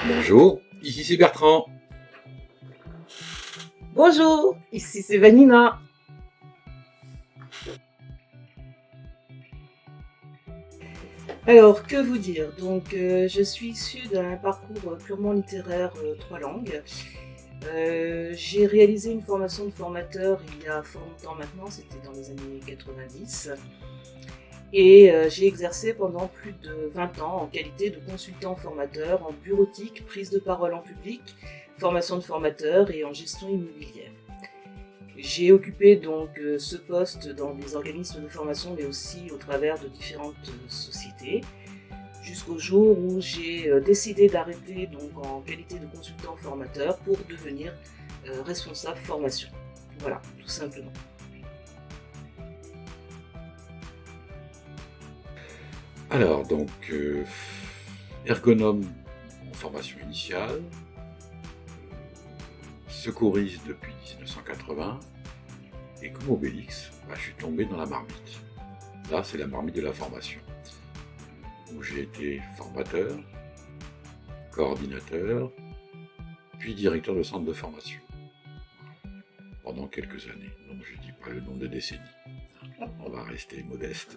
Bonjour, ici c'est Bertrand. Bonjour, ici c'est Vanina. Alors, que vous dire? Donc, je suis issue d'un parcours purement littéraire, trois langues. J'ai réalisé une formation de formateur il y a fort longtemps maintenant, c'était dans les années 90. Et j'ai exercé pendant plus de 20 ans en qualité de consultant formateur en bureautique, prise de parole en public, formation de formateur et en gestion immobilière. J'ai occupé donc ce poste dans des organismes de formation, mais aussi au travers de différentes sociétés, jusqu'au jour où j'ai décidé d'arrêter donc en qualité de consultant formateur pour devenir responsable formation. Voilà, tout simplement. Alors donc, ergonome en formation initiale, secouriste depuis 1980, et comme Obélix, je suis tombé dans la marmite. Là, c'est la marmite de la formation, où j'ai été formateur, coordinateur, puis directeur de centre de formation, pendant quelques années. Donc je ne dis pas le nombre de décennies, on va rester modeste.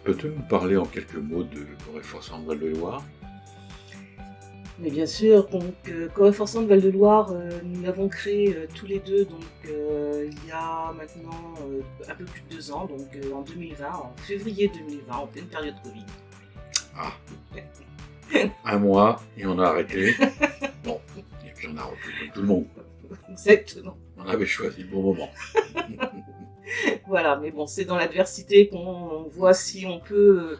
Peux-tu nous parler en quelques mots de Corée-Forsand Val-de-Loire? Mais bien sûr, donc Corée-Forsand Val-de-Loire, nous l'avons créé tous les deux donc il y a maintenant un peu plus de 2 ans, donc en 2020, en février 2020, en pleine période Covid. Ah, un mois et on a arrêté. Bon, et puis on a repris comme tout le monde. Exactement. On avait choisi le bon moment. Voilà, mais bon, c'est dans l'adversité qu'on voit si on peut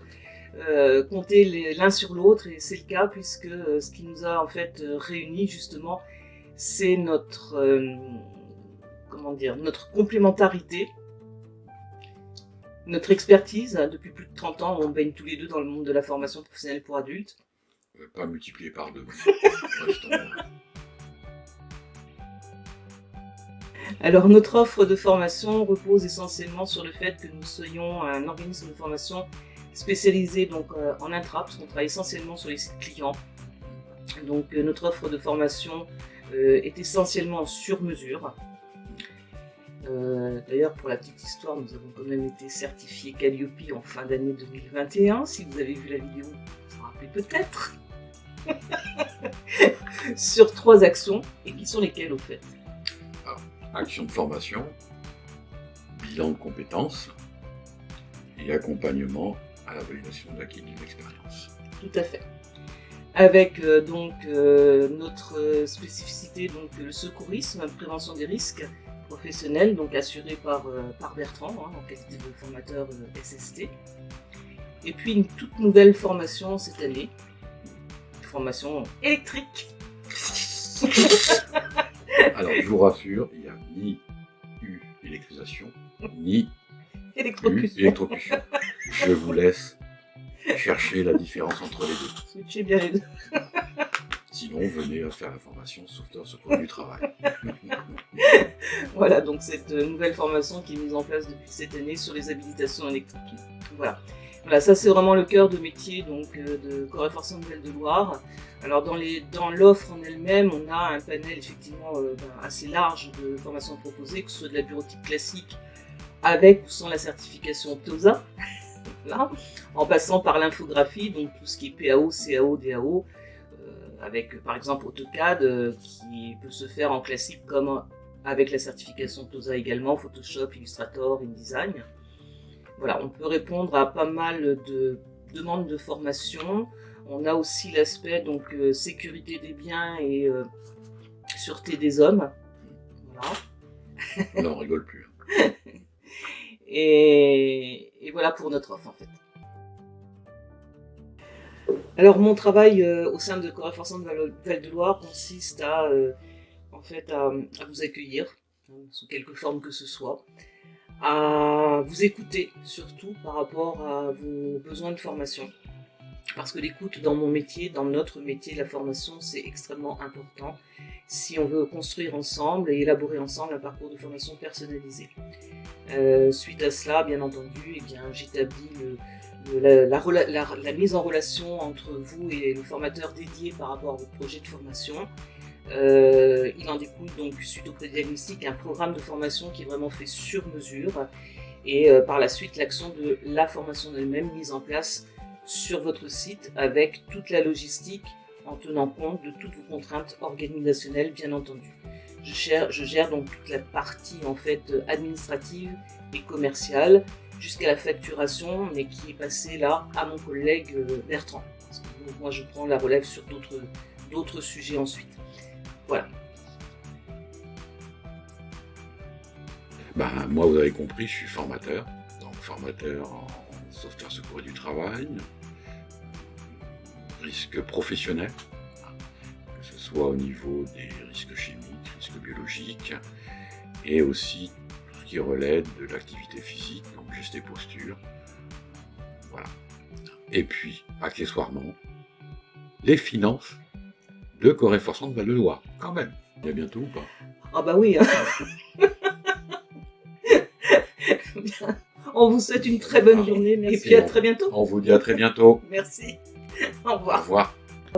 compter l'un sur l'autre, et c'est le cas puisque ce qui nous a en fait réunis justement, c'est notre notre complémentarité, notre expertise. Depuis plus de 30 ans, on baigne tous les deux dans le monde de la formation professionnelle pour adultes. Pas multiplié par deux. Alors, notre offre de formation repose essentiellement sur le fait que nous soyons un organisme de formation spécialisé donc, en intra, parce qu'on travaille essentiellement sur les sites clients. Donc, notre offre de formation est essentiellement sur mesure. D'ailleurs, pour la petite histoire, nous avons quand même été certifiés Calliope en fin d'année 2021. Si vous avez vu la vidéo, vous vous rappelez peut-être. Sur 3 actions, et qui sont lesquelles au fait? Alors, action de formation, bilan de compétences et accompagnement à la validation de l'acquis d'une expérience. Tout à fait. Avec notre spécificité, donc le secourisme, prévention des risques professionnels, donc assuré par Bertrand, en qualité de formateur SST. Et puis une toute nouvelle formation cette année, formation électrique. Alors je vous rassure, il n'y a ni U électrisation, ni électrocution. U électrocution. Je vous laisse chercher la différence entre les deux. Switchez bien les deux. Sinon, venez faire la formation sauveteur secours du travail. Voilà, donc cette nouvelle formation qui est mise en place depuis cette année sur les habilitations électriques. Voilà, ça c'est vraiment le cœur de métier donc, de Corée-Forsand Val-de-Loire. Alors dans l'offre en elle-même, on a un panel effectivement assez large de formations proposées, que ce soit de la bureautique classique avec ou sans la certification TOSA, là, en passant par l'infographie, donc tout ce qui est PAO, CAO, DAO, avec par exemple AutoCAD qui peut se faire en classique comme avec la certification TOSA également, Photoshop, Illustrator, InDesign. Voilà, on peut répondre à pas mal de demandes de formation. On a aussi l'aspect donc sécurité des biens et sûreté des hommes. Voilà. Là, on rigole plus. Et voilà pour notre offre en fait. Alors mon travail au sein de Corée-Forsand Val-de-Loire consiste à vous accueillir, sous quelque forme que ce soit, à vous écouter surtout par rapport à vos besoins de formation, parce que l'écoute dans mon métier, dans notre métier, la formation, c'est extrêmement important si on veut construire ensemble et élaborer ensemble un parcours de formation personnalisé. Suite à cela, bien entendu, j'établis la mise en relation entre vous et le formateur dédié par rapport à votre projet de formation. Il en découle donc, suite au pré-diagnostic, un programme de formation qui est vraiment fait sur mesure et par la suite l'action de la formation elle-même mise en place sur votre site avec toute la logistique en tenant compte de toutes vos contraintes organisationnelles, bien entendu. Je gère donc toute la partie en fait administrative et commerciale jusqu'à la facturation, mais qui est passée là à mon collègue Bertrand. Parce que moi je prends la relève sur d'autres sujets ensuite. Voilà. Moi, vous avez compris, je suis formateur. Donc formateur en sauveteur secours du travail, risque professionnel, que ce soit au niveau des risques chimiques, risques biologiques, et aussi tout ce qui relève de l'activité physique, donc geste et posture. Voilà. Et puis, accessoirement, les finances de Coréforçant de Val-de-Loire, quand même. Il y a bientôt ou pas? Ah bah oui. On vous souhaite une très bonne journée. Et puis à très bientôt. On vous dit à très bientôt. Merci. Au revoir. Au revoir.